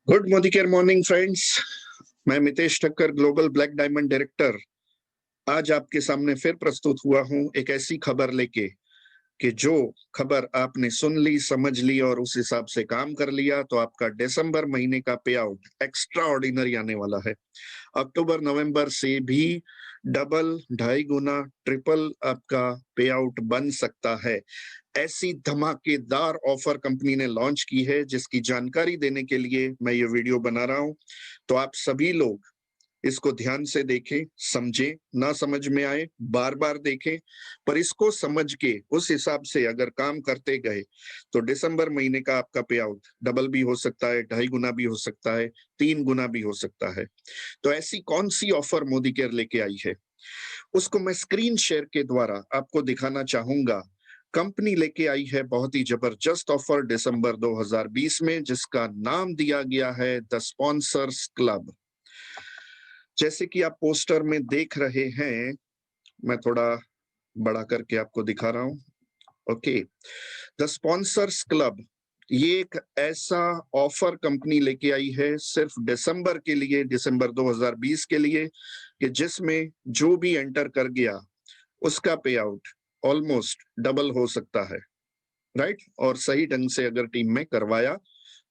Good Modicare morning friends. मैं Mitesh Thakkar, global black diamond director, आज आपके सामने फिर प्रस्तुत हुआ हूं एक ऐसी खबर लेके कि जो खबर आपने सुन ली, समझ ली और उस हिसाब से काम कर लिया तो आपका दिसंबर महीने का पे आउट एक्स्ट्रा ऑर्डिनरी आने वाला है। अक्टूबर नवंबर से भी डबल, ढाई गुना, ट्रिपल आपका पे आउट बन सकता है। ऐसी धमाकेदार ऑफर कंपनी ने लॉन्च की है जिसकी जानकारी देने के लिए मैं ये वीडियो बना रहा हूं। तो आप सभी लोग इसको ध्यान से देखें, समझें, ना समझ में आए बार बार देखें, पर इसको समझ के उस हिसाब से अगर काम करते गए तो दिसंबर महीने का आपका पे आउट डबल भी हो सकता है, ढाई गुना भी हो सकता है, 3 गुना भी हो सकता है। तो ऐसी कौन सी ऑफर मोदी केयर लेके आई है, उसको मैं स्क्रीन शेयर के द्वारा आपको दिखाना चाहूंगा। कंपनी लेके आई है बहुत ही जबरदस्त ऑफर दिसंबर 2020 में, जिसका नाम दिया गया है द स्पॉन्सर्स क्लब। जैसे कि आप पोस्टर में देख रहे हैं, मैं थोड़ा बड़ा करके आपको दिखा रहा हूं। ओके, द स्पॉन्सर्स क्लब ये एक ऐसा ऑफर कंपनी लेके आई है सिर्फ दिसंबर के लिए, दिसंबर 2020 के लिए, कि जिसमें जो भी एंटर कर गया उसका पे आउट ऑलमोस्ट डबल हो सकता है। राइट, और सही ढंग से अगर टीम में करवाया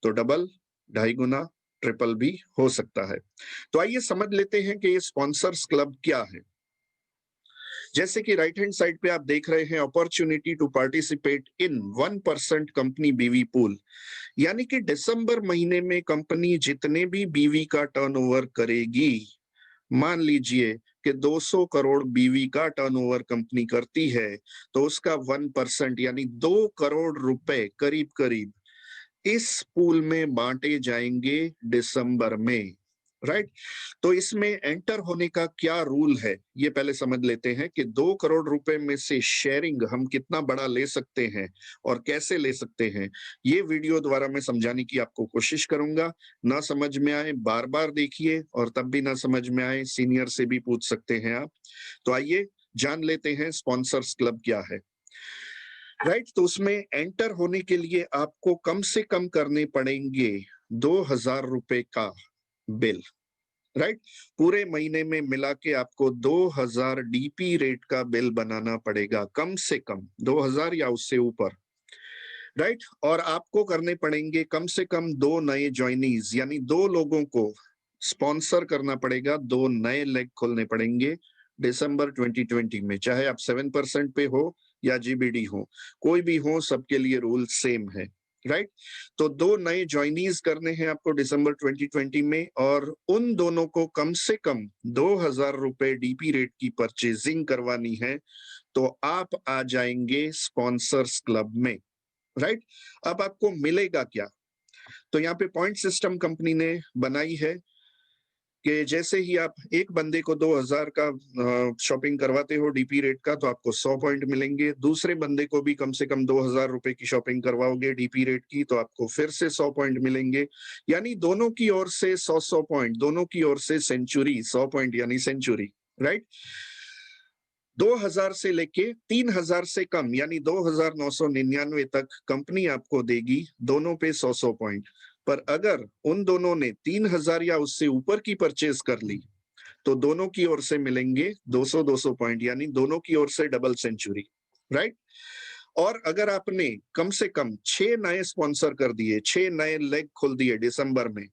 तो डबल, ढाई गुना, ट्रिपल भी हो सकता है। तो आइए समझ लेते हैं कि ये स्पॉन्सर्स क्लब क्या है। जैसे कि राइट हैंड साइड पे आप देख रहे हैं, opportunity to participate in 1% company बीवी पूल, यानी कि दिसंबर महीने में कंपनी जितने भी बीवी का टर्नओवर करेगी, मान लीजिए कि 200 करोड़ बीवी का टर्नओवर कंपनी करती है, तो उसका 1% यानी 2 करोड़ रुपए करीब करीब इस पूल में बांटे जाएंगे दिसंबर में। राइट, तो इसमें एंटर होने का क्या रूल है ये पहले समझ लेते हैं कि 2 करोड़ रुपए में से शेयरिंग हम कितना बड़ा ले सकते हैं और कैसे ले सकते हैं। ये वीडियो द्वारा मैं समझाने की आपको कोशिश करूंगा। ना समझ में आए बार बार देखिए, और तब भी ना समझ में आए सीनियर से भी पूछ सकते हैं आप। तो आइए जान लेते हैं स्पॉन्सर्स क्लब क्या है। राइट, तो उसमें एंटर होने के लिए आपको कम से कम करने पड़ेंगे 2,000 रुपए का बिल। राइट, पूरे महीने में मिला के आपको 2,000 डीपी रेट का बिल बनाना पड़ेगा, कम से कम 2,000 या उससे ऊपर। राइट, और आपको करने पड़ेंगे कम से कम 2 नए ज्वाइनीज, यानी 2 लोगों को स्पॉन्सर करना पड़ेगा, 2 नए लेग खोलने पड़ेंगे दिसंबर 2020 में। चाहे आप 7% पे हो या जीबीडी हो, कोई भी हो, सबके लिए रूल सेम है। राइट, तो 2 नए ज्वाइनीज करने हैं आपको दिसंबर 2020 में, और उन दोनों को कम से कम 2,000 रुपए डीपी रेट की परचेजिंग करवानी है, तो आप आ जाएंगे स्पॉन्सर्स क्लब में। राइट, अब आपको मिलेगा क्या? तो यहाँ पे पॉइंट सिस्टम कंपनी ने बनाई है कि जैसे ही आप एक बंदे को 2,000 का शॉपिंग करवाते हो डीपी रेट का, तो आपको 100 पॉइंट मिलेंगे। दूसरे बंदे को भी कम से कम 2,000 रुपए की शॉपिंग करवाओगे डीपी रेट की, तो आपको फिर से 100 पॉइंट मिलेंगे। यानी दोनों की ओर से 100-100 पॉइंट, दोनों की ओर से सेंचुरी, 100 पॉइंट यानी सेंचुरी। राइट, 2,000 से लेके 3,000 से कम यानी 2,999 तक कंपनी आपको देगी दोनों पे 100-100 पॉइंट। पर अगर उन दोनों ने 3,000 या उससे ऊपर की परचेज कर ली, तो दोनों की ओर से मिलेंगे 200-200 पॉइंट, यानी दोनों की ओर से डबल सेंचुरी। राइट, और अगर आपने कम से कम 6 नए स्पॉन्सर कर दिए, 6 नए लेग खोल दिए दिसंबर में,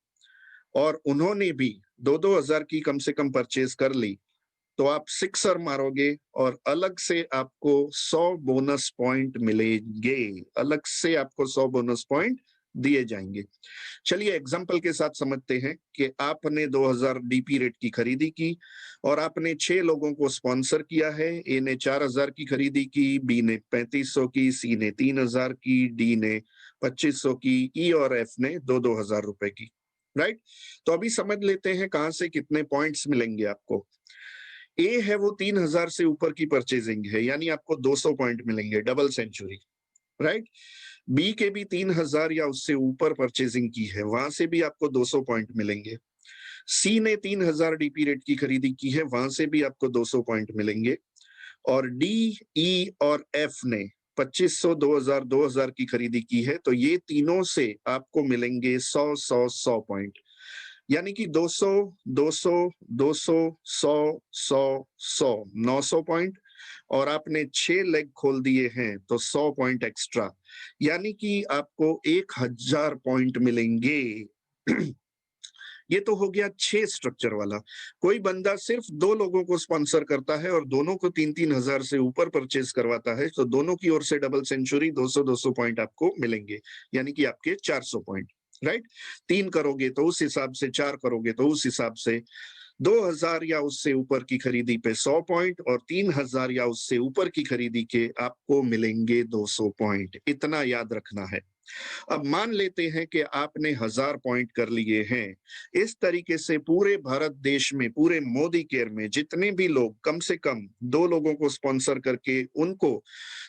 और उन्होंने भी 2-2 हजार की कम से कम परचेज कर ली, तो आप सिक्सर मारोगे और अलग से आपको 100 बोनस पॉइंट मिलेंगे। अलग से आपको 100 बोनस पॉइंट दिए जाएंगे। चलिए एग्जांपल के साथ समझते हैं कि आपने 2,000 डीपी रेट की खरीदी की और आपने 6 लोगों को स्पॉन्सर किया है। ए ने 4,000 की खरीदी की, बी ने 3,500 की, सी ने 3,000 की, डी ने 2,500 की, ई और एफ ने 2-2 हजार रुपए की। राइट, तो अभी समझ लेते हैं कहां से कितने पॉइंट्स मिलेंगे आपको। ए है वो 3,000 से ऊपर की परचेजिंग है, यानी आपको 200 पॉइंट मिलेंगे, डबल सेंचुरी। राइट, बी के भी 3,000 या उससे ऊपर परचेजिंग की है, वहां से भी आपको 200 पॉइंट मिलेंगे। सी ने 3,000 डीपी रेट की खरीदी की है, वहां से भी आपको 200 पॉइंट मिलेंगे। और डी, ई और एफ ने 2500, 2000, 2000 की खरीदी की है, तो ये तीनों से आपको मिलेंगे 100, 100, 100 पॉइंट। यानी कि 200, 200, 200, 100, 100, 100, 900 पॉइंट, और आपने 6 लेग खोल दिए हैं तो 100 पॉइंट एक्स्ट्रा, यानी कि आपको 1000 पॉइंट मिलेंगे। ये तो हो गया 6 स्ट्रक्चर वाला। कोई बंदा सिर्फ 2 लोगों को स्पॉन्सर करता है और दोनों को 3-3 हजार से ऊपर परचेज करवाता है, तो दोनों की ओर से डबल सेंचुरी 200-200 पॉइंट आपको मिलेंगे, यानी कि आपके 400 पॉइंट, राइट? 3 करोगे तो उस हिसाब से, 4 करोगे तो उस हिसाब से, 2000 या उससे ऊपर की खरीदी पे 100 पॉइंट और 3000 या उससे ऊपर की खरीदी के आपको मिलेंगे 200 पॉइंट। इतना याद रखना है। अब मान लेते हैं कि आपने 1000 पॉइंट कर लिए हैं। इस तरीके से पूरे भारत देश में, पूरे मोदी केयर में जितने भी लोग कम से कम 2 लोगों को स्पॉन्सर करके उनको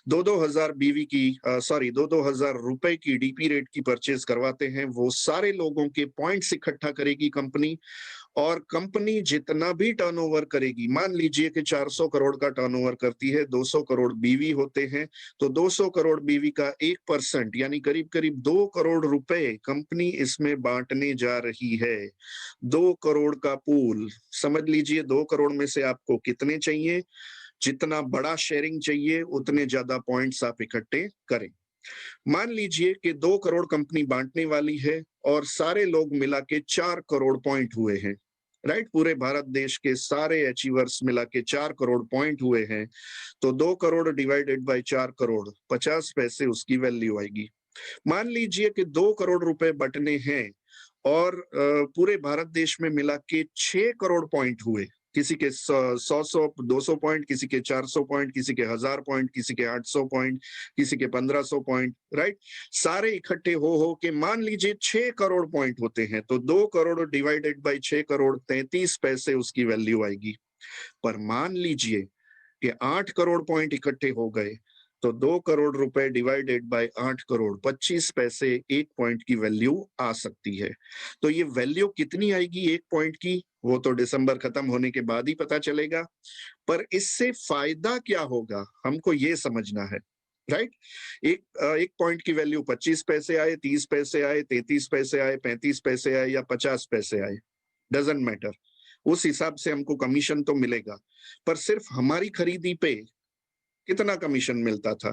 2-2 हजार बीवी की सॉरी 2-2 हजार रुपए की डीपी रेट की परचेज करवाते हैं, वो सारे लोगों के पॉइंट्स इकट्ठा करेगी कंपनी, और कंपनी जितना भी टर्नओवर करेगी, मान लीजिए कि 400 करोड़ का टर्नओवर करती है, 200 करोड़ बीवी होते हैं, तो 200 करोड़ बीवी का 1% यानी करीब करीब 2 करोड़ रुपए कंपनी इसमें बांटने जा रही है। 2 करोड़ का पूल, समझ लीजिए 2 करोड़ में से आपको कितने चाहिए, जितना बड़ा शेयरिंग चाहिए उतने ज्यादा पॉइंट्स आप इकट्ठे करें। मान लीजिए कि 2 करोड़ कंपनी बांटने वाली है और सारे लोग मिला के 4 करोड़ पॉइंट हुए हैं, राइट? पूरे भारत देश के सारे अचीवर्स मिला के 4 करोड़ पॉइंट हुए हैं, तो 2 करोड़ डिवाइडेड बाय 4 करोड़, 50 पैसे उसकी वैल्यू आएगी। मान लीजिए कि 2 करोड़ रुपए बटने हैं और पूरे भारत देश में मिला के 6 करोड़ पॉइंट हुए, किसी के 100 200 पॉइंट, किसी के 400 पॉइंट, किसी के 1000 पॉइंट, किसी के 800 पॉइंट, किसी के 1500 पॉइंट, राइट? सारे इकट्ठे हो के मान लीजिए 6 करोड़ पॉइंट होते हैं, तो 2 करोड़ डिवाइडेड बाय 6 करोड़, 33 पैसे उसकी वैल्यू आएगी। पर मान लीजिए कि 8 करोड़ पॉइंट इकट्ठे हो गए, तो 2 करोड़ रुपए डिवाइडेड बाय 8 करोड़, 25 पैसे 1 पॉइंट की वैल्यू आ सकती है। तो ये वैल्यू कितनी आएगी 1 पॉइंट की, वो तो दिसंबर खत्म होने के बाद ही पता चलेगा। पर इससे फायदा क्या होगा, हमको ये समझना है, राइट? एक पॉइंट की वैल्यू 25 पैसे आए, 30 पैसे आए, 33 पैसे आए, 35 पैसे आए या 50 पैसे आए, डजंट मैटर। उस हिसाब से हमको कमीशन तो मिलेगा। पर सिर्फ हमारी खरीदी पे कितना कमीशन मिलता था,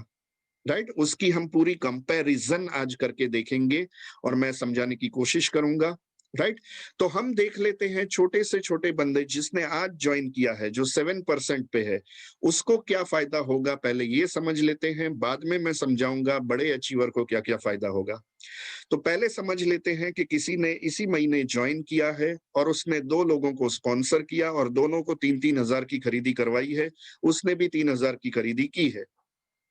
राइट? उसकी हम पूरी कंपैरिजन आज करके देखेंगे और मैं समझाने की कोशिश करूंगा, राइट? तो हम देख लेते हैं छोटे से छोटे बंदे जिसने आज ज्वाइन किया है, जो 7% पे है, उसको क्या फायदा होगा, पहले ये समझ लेते हैं, बाद में मैं समझाऊंगा बड़े अचीवर को क्या क्या फायदा होगा। तो पहले समझ लेते हैं कि किसी ने इसी महीने ज्वाइन किया है और उसने 2 लोगों को स्पॉन्सर किया और दोनों को 3-3 हजार की खरीदी करवाई है, उसने भी 3000 की खरीदी की है,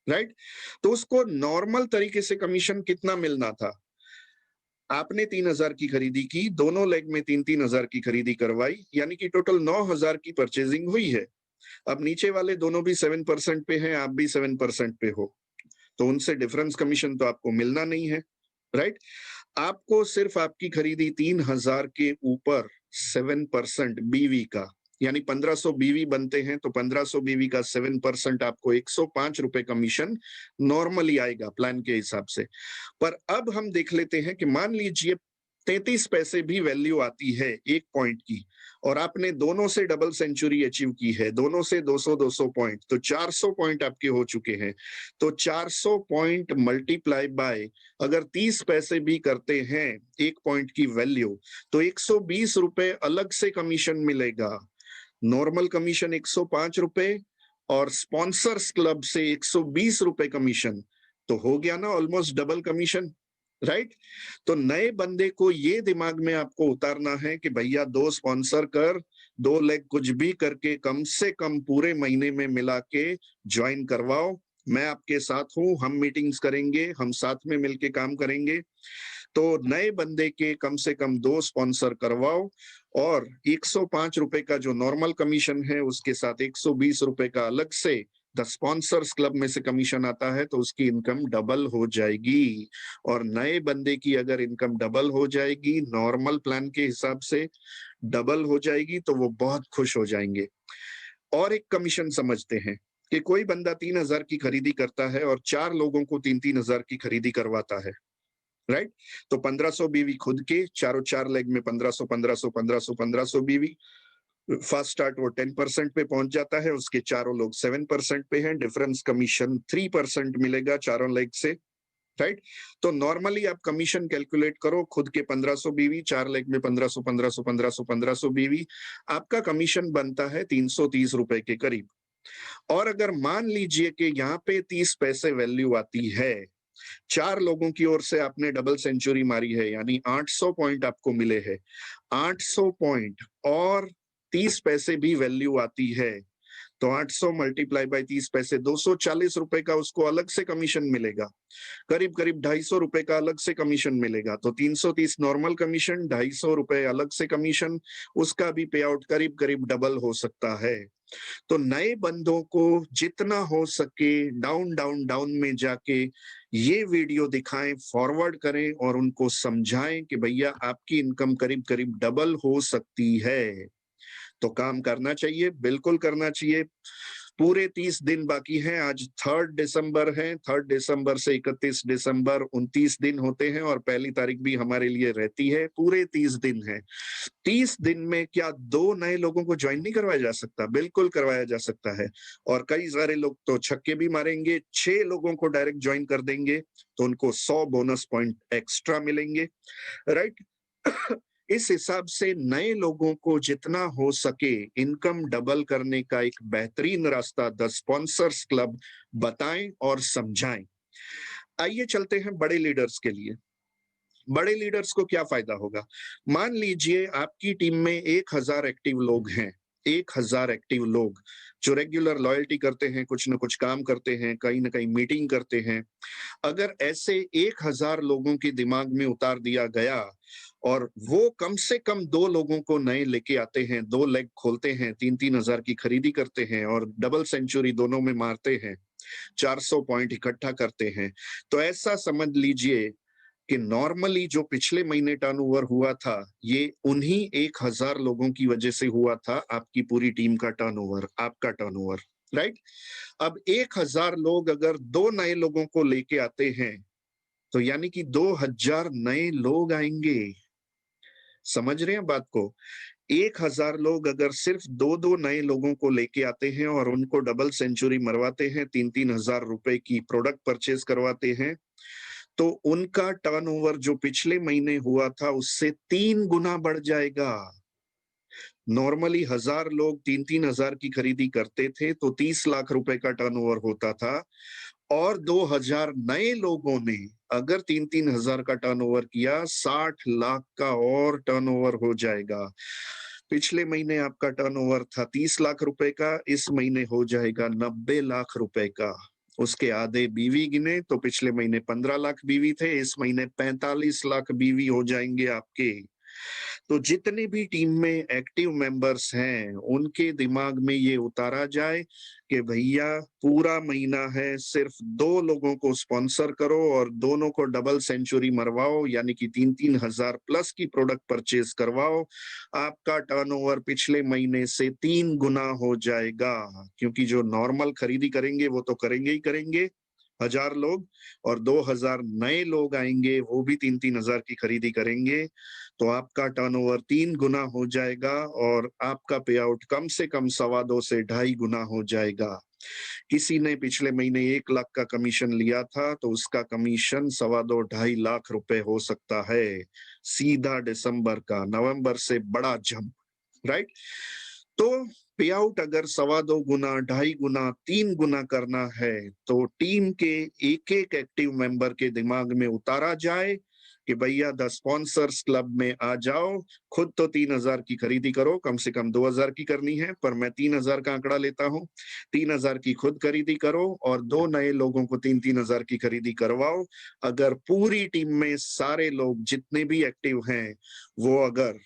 राइट? तो उसको नॉर्मल तरीके से कमीशन कितना मिलना था? आपने 3000 की खरीदी की, दोनों लेग में 3-3 हजार की खरीदी करवाई, यानी कि टोटल 9000 की परचेजिंग हुई है। अब नीचे वाले दोनों भी 7% पे हैं, आप भी 7% पे हो, तो उनसे डिफरेंस कमीशन तो आपको मिलना नहीं है, राइट? आपको सिर्फ आपकी खरीदी 3000 के ऊपर 7% बीवी का, यानी 1500 बीवी बनते हैं, तो 1500 बीवी का 7% आपको 105 रुपए कमीशन नॉर्मली आएगा प्लान के हिसाब से। पर अब हम देख लेते हैं कि मान लीजिए 33 पैसे भी वैल्यू आती है 1 पॉइंट की और आपने दोनों से डबल सेंचुरी अचीव की है, दोनों से 200-200 पॉइंट, तो 400 पॉइंट आपके हो चुके हैं। तो 400 पॉइंट मल्टीप्लाई बाय अगर 30 पैसे भी करते हैं 1 पॉइंट की वैल्यू, तो 120 रुपए अलग से कमीशन मिलेगा। नॉर्मल कमीशन 105 रुपए और स्पॉन्सर्स क्लब से 120 रुपए कमीशन, तो हो गया ना ऑलमोस्ट डबल कमीशन, राइट? तो नए बंदे को ये दिमाग में आपको उतारना है कि भैया 2 स्पॉन्सर कर, 2 लेग कुछ भी करके कम से कम पूरे महीने में मिला के ज्वाइन करवाओ। मैं आपके साथ हूं, हम मीटिंग्स करेंगे, हम साथ में मिलके काम करेंगे। तो नए बंदे के कम से कम 2 स्पॉन्सर करवाओ और 105 रुपए का जो नॉर्मल कमीशन है उसके साथ 120 रुपए का अलग से द स्पॉन्सर्स क्लब में से कमीशन आता है, तो उसकी इनकम डबल हो जाएगी। और नए बंदे की अगर इनकम डबल हो जाएगी, नॉर्मल प्लान के हिसाब से डबल हो जाएगी, तो वो बहुत खुश हो जाएंगे। और एक कमीशन समझते हैं। कि कोई बंदा 3,000 की खरीदी करता है और 4 लोगों को 3-3,000 की खरीदी करवाता है, राइट? तो 1500 बीवी खुद के, चारों 4 लेग में 1500, 1500, 1500, 1500 बीवी। फर्स्ट स्टार्ट वो 10% पे पहुंच जाता है, उसके चारों लोग 7% पे हैं, डिफरेंस कमीशन 3% मिलेगा चारों लेग से, राइट? तो नॉर्मली आप कमीशन कैलकुलेट करो, खुद के 1500 बीवी, 4 लेग में 1500, 1500, 1500, 1500 बीवी, आपका कमीशन बनता है 330 रुपए के करीब। और अगर मान लीजिए कि यहाँ पे 30 पैसे वैल्यू आती है, 4 लोगों की ओर से आपने डबल सेंचुरी मारी है, यानी 800 पॉइंट आपको मिले हैं। 800 पॉइंट और 30 पैसे भी वैल्यू आती है, तो 800 मल्टीप्लाई बाय 30 पैसे, 240 रुपए का उसको अलग से कमीशन मिलेगा। करीब करीब 250 रुपए का अलग से कमीशन मिलेगा। तो 330 नॉर्मल कमीशन, 250 रुपए अलग से कमीशन, उसका भी पे आउट करीब करीब डबल हो सकता है। तो नए बंदों को जितना हो सके डाउन डाउन डाउन में जाके ये वीडियो दिखाएं, फॉरवर्ड करें और उनको समझाएं कि भैया आपकी इनकम करीब करीब डबल हो सकती है। तो काम करना चाहिए, बिल्कुल करना चाहिए। पूरे 30 दिन बाकी हैं, आज 3 दिसंबर है, 3 दिसंबर से 31 दिसंबर 29 दिन होते हैं और पहली तारीख भी हमारे लिए रहती है, पूरे 30 दिन है। 30 दिन में क्या 2 नए लोगों को ज्वाइन नहीं करवाया जा सकता? बिल्कुल करवाया जा सकता है। और कई सारे लोग तो छक्के भी मारेंगे, 6 लोगों को डायरेक्ट ज्वाइन कर देंगे, तो उनको 100 बोनस पॉइंट एक्स्ट्रा मिलेंगे, राइट? इस हिसाब से नए लोगों को जितना हो सके इनकम डबल करने का एक बेहतरीन रास्ता द स्पॉन्सर्स क्लब बताएं और समझाएं। आइए चलते हैं बड़े लीडर्स के लिए। बड़े लीडर्स को क्या फायदा होगा? मान लीजिए आपकी टीम में 1000 एक्टिव लोग हैं, 1000 एक्टिव लोग जो रेगुलर लॉयल्टी करते हैं, कुछ ना कुछ काम करते हैं, कहीं ना कहीं मीटिंग करते हैं। अगर ऐसे 1000 लोगों के दिमाग में उतार दिया गया और वो कम से कम 2 लोगों को नए लेके आते हैं, 2 लेग खोलते हैं, 3-3 हजार की खरीदी करते हैं और डबल सेंचुरी दोनों में मारते हैं, 400 पॉइंट इकट्ठा करते हैं, तो ऐसा समझ लीजिए कि नॉर्मली जो पिछले महीने टर्नओवर हुआ था, ये उन्हीं 1000 लोगों की वजह से हुआ था, आपकी पूरी टीम का टर्नओवर, आपका टर्नओवर, राइट? अब 1000 लोग अगर 2 नए लोगों को लेके आते हैं, तो यानी कि 2000 नए लोग आएंगे। समझ रहे हैं बात को? 1000 लोग अगर सिर्फ 2-2 नए लोगों को लेके आते हैं और उनको डबल सेंचुरी मरवाते हैं, 3-3 हजार रुपए की प्रोडक्ट परचेज करवाते हैं, तो उनका टर्नओवर जो पिछले महीने हुआ था उससे 3 गुना बढ़ जाएगा। नॉर्मली 1000 लोग 3-3 हजार की खरीदी करते थे तो 30 लाख रुपए का टर्नओवर होता था, और 2000 नए लोगों ने अगर 3-3 हजार का टर्नओवर किया, 60 लाख का और टर्नओवर हो जाएगा। पिछले महीने आपका टर्नओवर था 30 लाख रुपए का, इस महीने हो जाएगा 90 लाख रुपए का। उसके आधे बीवी गिने तो पिछले महीने 15 लाख बीवी थे, इस महीने 45 लाख बीवी हो जाएंगे आपके। तो जितने भी टीम में एक्टिव मेंबर्स हैं, उनके दिमाग में ये उतारा जाए कि भैया पूरा महीना है, सिर्फ 2 लोगों को स्पॉन्सर करो और दोनों को डबल सेंचुरी मरवाओ, यानी कि 3-3 हजार प्लस की प्रोडक्ट परचेज करवाओ। आपका टर्नओवर पिछले महीने से 3 गुना हो जाएगा, क्योंकि जो नॉर्मल खरीदी करेंगे वो तो करेंगे ही करेंगे 1000 लोग, और 2000 नए लोग आएंगे, वो भी 3-3 हजार की खरीदी करेंगे, तो आपका टर्नओवर 3 गुना हो जाएगा और आपका पे आउट कम से कम 2.25 से 2.5 गुना हो जाएगा। किसी ने पिछले महीने 1 लाख का कमीशन लिया था तो उसका कमीशन 2.25-2.5 लाख रुपए हो सकता है, सीधा दिसंबर का। नवंबर से बड़ा जंप, राइट? तो पे आउट अगर 2.25 गुना, 2.5 गुना, 3 गुना करना है तो टीम के एक एक एक्टिव मेंबर के दिमाग में उतारा जाए कि भैया द स्पॉन्सर्स क्लब में आ जाओ, खुद तो 3,000 की खरीदी करो, कम से कम 2,000 की करनी है, पर मैं 3,000 का आंकड़ा लेता हूं। 3,000 की खुद खरीदी करो और 2 नए लोगों को 3-3 हजार की खरीदी करवाओ। अगर पूरी टीम में सारे लोग जितने भी एक्टिव हैं, वो अगर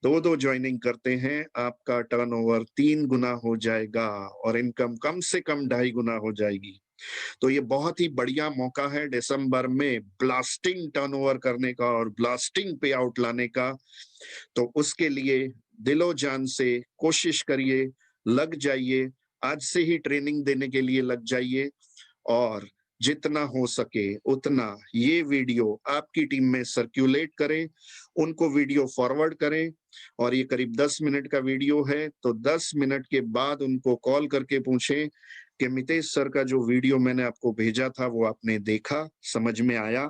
2-2 ज्वाइनिंग करते हैं, आपका टर्नओवर 3 गुना हो जाएगा और इनकम कम से कम 2.5 गुना हो जाएगी। तो ये बहुत ही बढ़िया मौका है दिसंबर में ब्लास्टिंग टर्नओवर करने का और ब्लास्टिंग पे आउट लाने का। तो उसके लिए दिलो जान से कोशिश करिए, लग जाइए। आज से ही ट्रेनिंग देने के लिए लग जाइए और जितना हो सके उतना ये वीडियो आपकी टीम में सर्कुलेट करें, उनको वीडियो फॉरवर्ड करें। और ये करीब 10 मिनट का वीडियो है, तो 10 मिनट के बाद उनको कॉल करके पूछें कि मितेश सर का जो वीडियो मैंने आपको भेजा था वो आपने देखा, समझ में आया,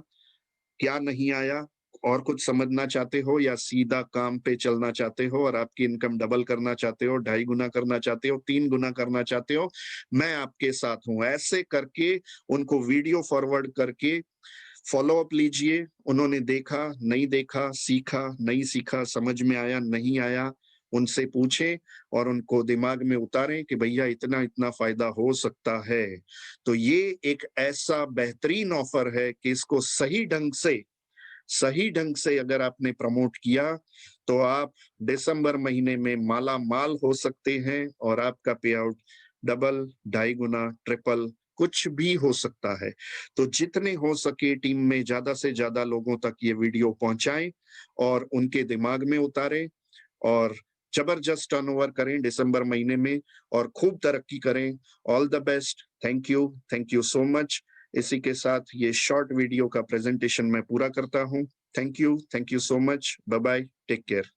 क्या नहीं आया, और कुछ समझना चाहते हो या सीधा काम पे चलना चाहते हो और आपकी इनकम डबल करना चाहते हो, 2.5 गुना करना चाहते हो, 3 गुना करना चाहते हो, मैं आपके साथ हूं। ऐसे करके उनको वीडियो फॉरवर्ड करके फॉलो अप लीजिए। उन्होंने देखा, नहीं देखा, सीखा, नहीं सीखा, समझ में आया, नहीं आया, उनसे पूछें और उनको दिमाग में उतारें कि भैया इतना इतना फायदा हो सकता है। तो ये एक ऐसा बेहतरीन ऑफर है कि इसको सही ढंग से अगर आपने प्रमोट किया तो आप दिसंबर महीने में माला माल हो सकते हैं और आपका पे आउट डबल, 2.5 गुना, ट्रिपल कुछ भी हो सकता है। तो जितने हो सके टीम में ज्यादा से ज्यादा लोगों तक ये वीडियो पहुंचाएं और उनके दिमाग में उतारें और जबरदस्त टर्नओवर करें दिसंबर महीने में और खूब तरक्की करें। All the best. Thank you so much. इसी के साथ ये शॉर्ट वीडियो का प्रेजेंटेशन मैं पूरा करता हूं। Thank you so much. Bye bye, take care.